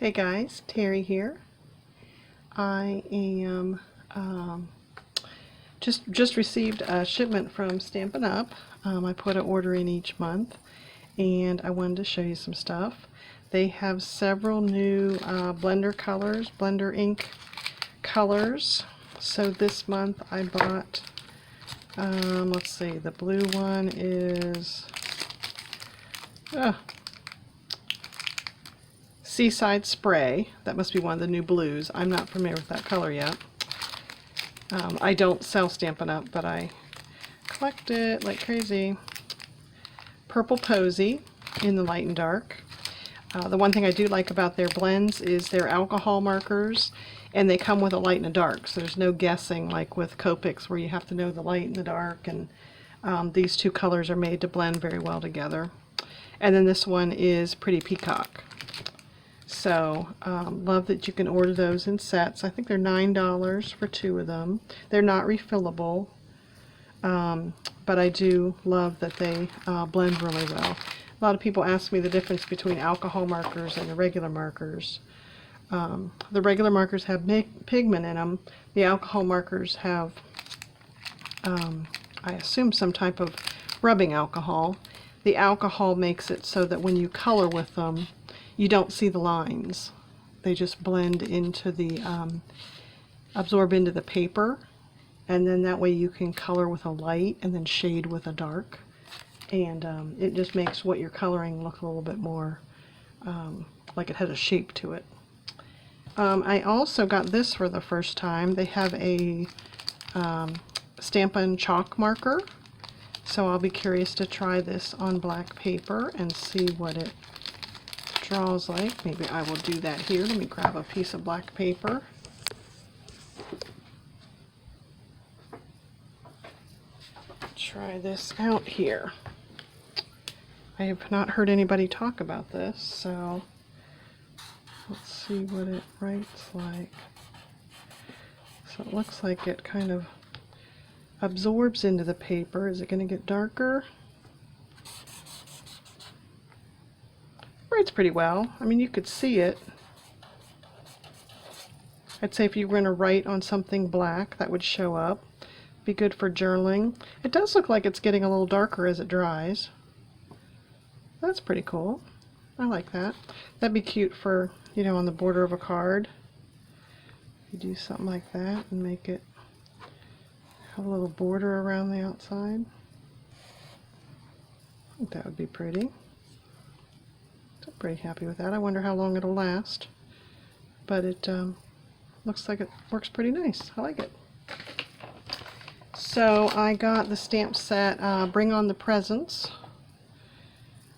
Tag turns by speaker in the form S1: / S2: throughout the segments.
S1: Hey guys, Terry here. I am just received a shipment from Stampin' Up. I put an order in each month, and I wanted to show you some stuff. They have several new blender colors, blender ink colors. So this month I bought, let's see, the blue one is Seaside Spray. That must be one of the new blues. I'm not familiar with that color yet. I don't sell Stampin' Up, but I collect it like crazy. Purple Posy in the light and dark. The one thing I do like about their blends is their alcohol markers, and they come with a light and a dark, so there's no guessing like with Copics where you have to know the light and the dark, and these two colors are made to blend very well together. And then this one is Pretty Peacock. So, love that you can order those in sets. I think they're $9 for two of them. They're not refillable, but I do love that they blend really well. A lot of people ask me the difference between alcohol markers and the regular markers. The regular markers have pigment in them. The alcohol markers have, I assume, some type of rubbing alcohol. The alcohol makes it so that when you color with them, you don't see the lines. They just blend into the, absorb into the paper, and then that way you can color with a light and then shade with a dark. And it just makes what you're coloring look a little bit more like it has a shape to it. I also got this for the first time. They have a Stampin' chalk marker, so I'll be curious to try this on black paper and see what it draws like. Maybe I will do that here. Let me grab a piece of black paper. Try this out here. I have not heard anybody talk about this, so let's see what it writes like. So it looks like it kind of absorbs into the paper. Is it going to get darker? It writes pretty well. I mean, you could see it. I'd say if you were going to write on something black, that would show up. Be good for journaling. It does look like it's getting a little darker as it dries. That's pretty cool. I like that. That'd be cute for, you know, on the border of a card. You do something like that and make it have a little border around the outside. I think that would be pretty. I'm pretty happy with that. I wonder how long it'll last. But it looks like it works pretty nice. I like it. So I got the stamp set Bring on the Presents.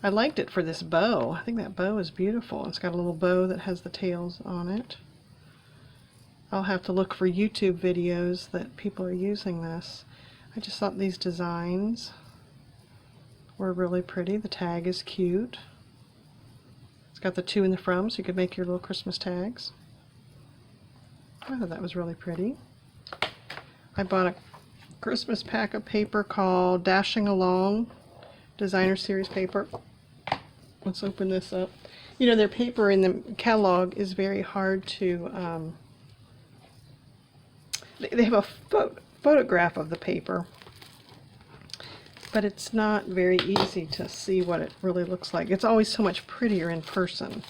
S1: I liked it for this bow. I think that bow is beautiful. It's got a little bow that has the tails on it. I'll have to look for YouTube videos that people are using this. I just thought these designs were really pretty. The tag is cute. It's got the two in the from, so you could make your little Christmas tags. I thought that was really pretty. I bought a Christmas pack of paper called Dashing Along, Designer Series paper. Let's open this up. You know, their paper in the catalog is very hard to, they have a photograph of the paper, but it's not very easy to see what it really looks like. It's always so much prettier in person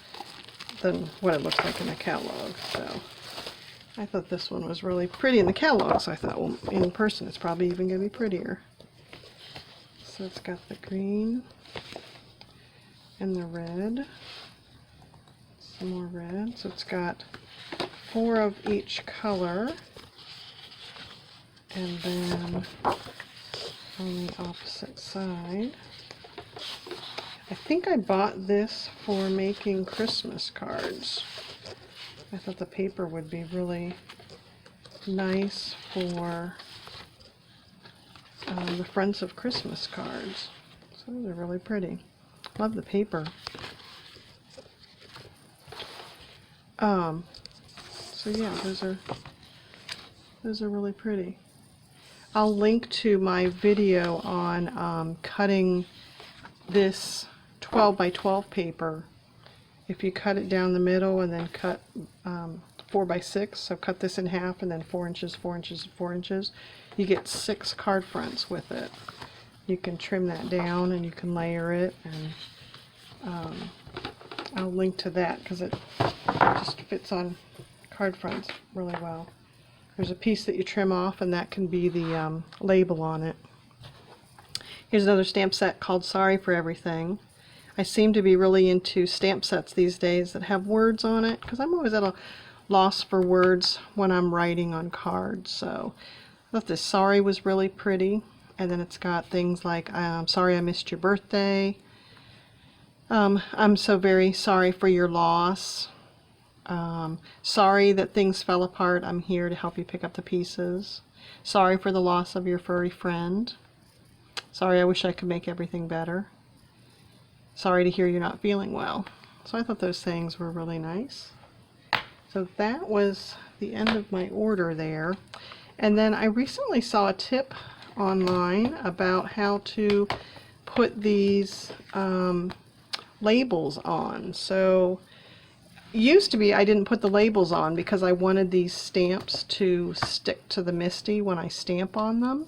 S1: than what it looks like in the catalog. So I thought this one was really pretty in the catalog, so I thought, well, in person it's probably even going to be prettier. So it's got the green and the red, some more red. So it's got 4 of each color, and then on the opposite side, I think I bought this for making Christmas cards. I thought the paper would be really nice for the Friends of Christmas cards. So they're really pretty. Love the paper. So yeah, those are really pretty. I'll link to my video on cutting this 12 by 12 paper if you cut it down the middle and then cut 4 by 6, so cut this in half and then 4 inches, 4 inches, 4 inches, you get 6 card fronts with it. You can trim that down and you can layer it, and I'll link to that because it just fits on card fronts really well. There's a piece that you trim off, and that can be the label on it. Here's another stamp set called Sorry for Everything. I seem to be really into stamp sets these days that have words on it, because I'm always at a loss for words when I'm writing on cards. So I thought this sorry was really pretty. And then it's got things like, sorry I missed your birthday. I'm so very sorry for your loss. Sorry that things fell apart. I'm here to help you pick up the pieces. Sorry for the loss of your furry friend. Sorry, I wish I could make everything better. Sorry to hear you're not feeling well. So I thought those things were really nice. So that was the end of my order there. And then I recently saw a tip online about how to put these labels on. So used to be I didn't put the labels on because I wanted these stamps to stick to the MISTI when I stamp on them.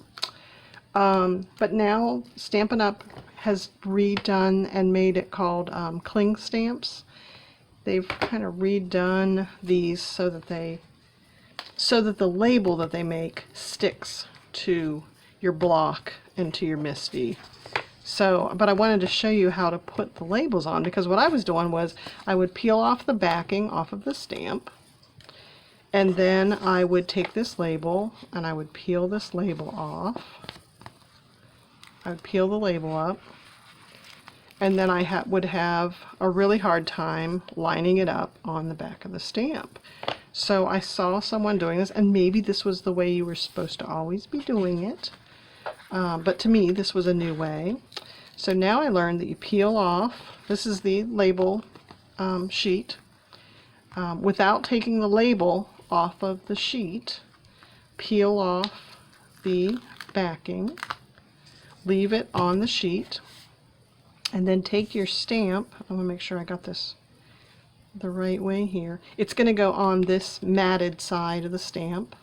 S1: But now Stampin' Up! Has redone and made it called cling stamps. They've kind of redone these so that the label that they make sticks to your block and to your MISTI. So, but I wanted to show you how to put the labels on, because what I was doing was I would peel off the backing off of the stamp, and then I would take this label and I would peel this label off. I would peel the label up, and then I would have a really hard time lining it up on the back of the stamp. So I saw someone doing this, and maybe this was the way you were supposed to always be doing it. But to me, this was a new way. So now I learned that you peel off, this is the label sheet, without taking the label off of the sheet, peel off the backing, leave it on the sheet, and then take your stamp. I'm going to make sure I got this the right way here. It's going to go on this matted side of the stamp.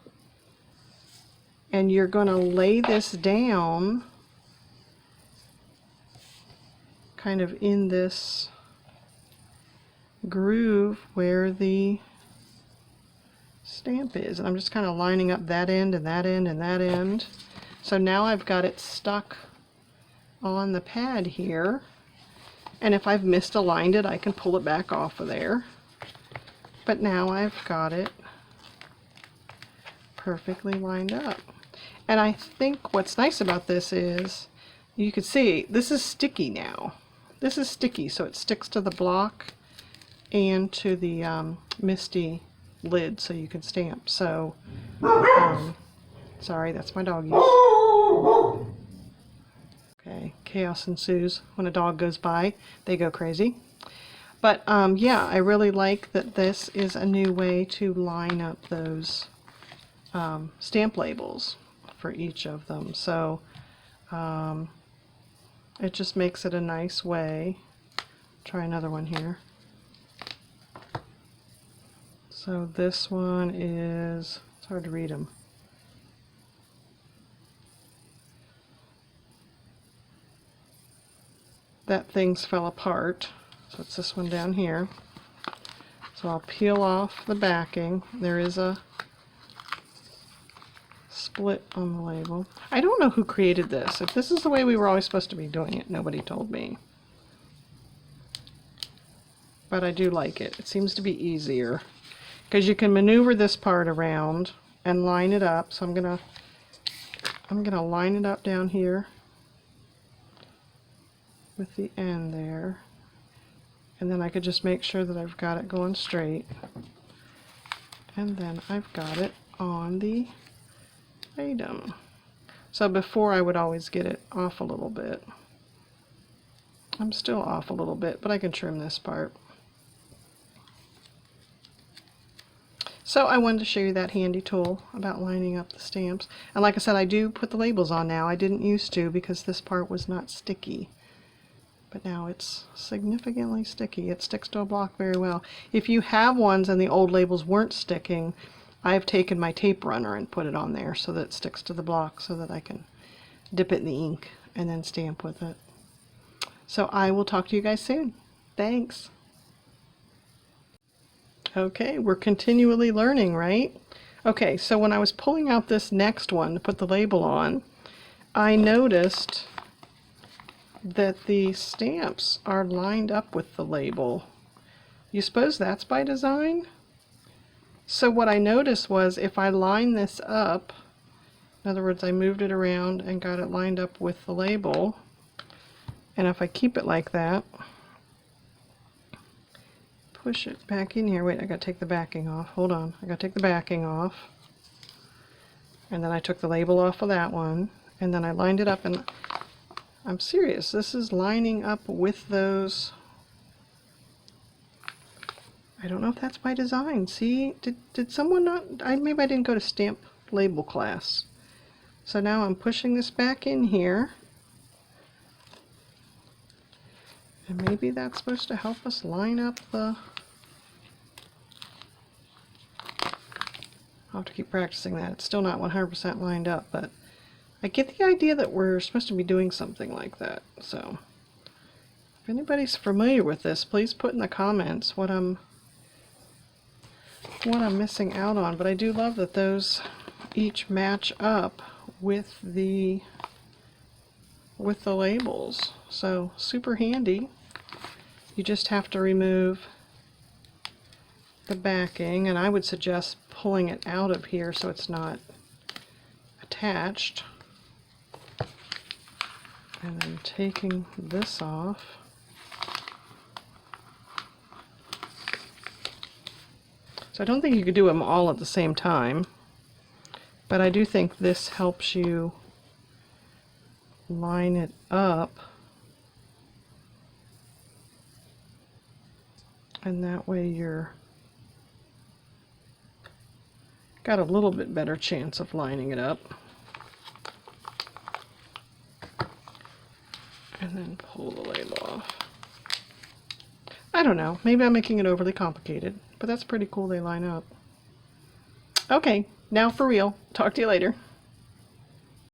S1: And you're going to lay this down kind of in this groove where the stamp is. And I'm just kind of lining up that end and that end and that end. So now I've got it stuck on the pad here. And if I've misaligned it, I can pull it back off of there. But now I've got it perfectly lined up. And I think what's nice about this is, you can see, this is sticky now. This is sticky, so it sticks to the block and to the MISTI lid so you can stamp. So, sorry, that's my doggies. Okay, chaos ensues when a dog goes by. They go crazy. But yeah, I really like that this is a new way to line up those stamp labels for each of them. So it just makes it a nice way. Try another one here. So this one is, it's hard to read them. That things fell apart. So it's this one down here. So I'll peel off the backing. There is a split on the label. I don't know who created this. If this is the way we were always supposed to be doing it, nobody told me. But I do like it. It seems to be easier because you can maneuver this part around and line it up. So I'm gonna line it up down here with the end there, and then I could just make sure that I've got it going straight, and then I've got it on the item. So before I would always get it off a little bit. I'm still off a little bit, but I can trim this part. So I wanted to show you that handy tool about lining up the stamps. And like I said, I do put the labels on now. I didn't used to because this part was not sticky. but now it's significantly sticky. It sticks to a block very well. If you have ones and the old labels weren't sticking, I've taken my tape runner and put it on there so that it sticks to the block so that I can dip it in the ink and then stamp with it. So I will talk to you guys soon. Thanks. Okay, we're continually learning, right? Okay, so when I was pulling out this next one to put the label on, I noticed that the stamps are lined up with the label. You suppose that's by design? So what I noticed was if I line this up, in other words, I moved it around and got it lined up with the label, and if I keep it like that, push it back in here. Wait, I gotta take the backing off. Hold on, I gotta take the backing off. And then I took the label off of that one, and then I lined it up, and I'm serious, this is lining up with those. I don't know if that's by design. See, did someone not, maybe I didn't go to stamp label class. So now I'm pushing this back in here, and maybe that's supposed to help us line up the, I'll have to keep practicing that. It's still not 100% lined up, but I get the idea that we're supposed to be doing something like that. So if anybody's familiar with this, please put in the comments what I'm missing out on. But I do love that those each match up with the labels. So super handy. You just have to remove the backing, and I would suggest pulling it out of here so it's not attached. And then taking this off. So I don't think you could do them all at the same time, but I do think this helps you line it up, and that way you're got a little bit better chance of lining it up. And then pull the label off. I don't know, maybe I'm making it overly complicated, but that's pretty cool they line up. Okay, now for real. Talk to you later.